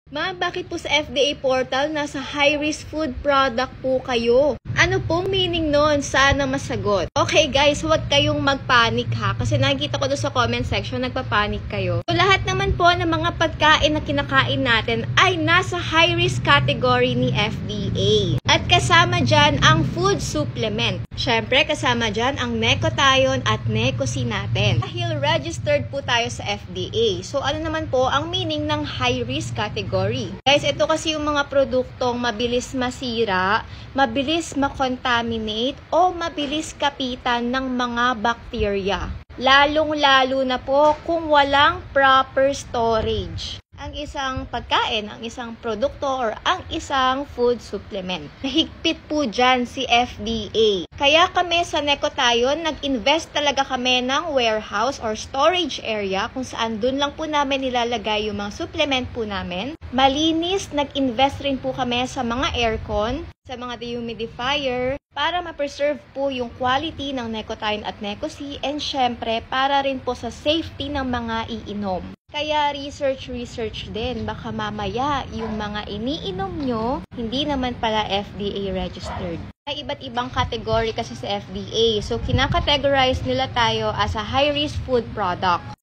Ma'am, bakit po sa FDA portal nasa high-risk food product po kayo? Ano pong meaning nun? Sana masagot. Okay guys, huwag kayong magpanik ha. Kasi nakikita ko doon sa comment section, nagpapanik kayo. So, lahat naman po ng mga pagkain na kinakain natin ay nasa high-risk category ni FDA. At kasama dyan ang food supplement. Syempre, kasama dyan ang Necotione at Necosin natin. Dahil registered po tayo sa FDA. So, ano naman po ang meaning ng high-risk category? Guys, ito kasi yung mga produktong mabilis masira, mabilis makontaminate, o mabilis kapitan ng mga bacteria. Lalong-lalo na po kung walang proper storage ang isang pagkain, ang isang produkto, or ang isang food supplement. Nahigpit po dyan si FDA. Kaya kami sa Necotione, nag-invest talaga kami ng warehouse or storage area kung saan dun lang po namin nilalagay yung mga supplement po namin. Malinis, nag-invest rin po kami sa mga aircon, sa mga dehumidifier, para ma-preserve po yung quality ng Necotione at Necosin, and syempre, para rin po sa safety ng mga iinom. Kaya research din, baka mamaya yung mga iniinom nyo, hindi naman pala FDA registered. May iba't ibang category kasi sa FDA, so kinakategorize nila tayo as a high-risk food product.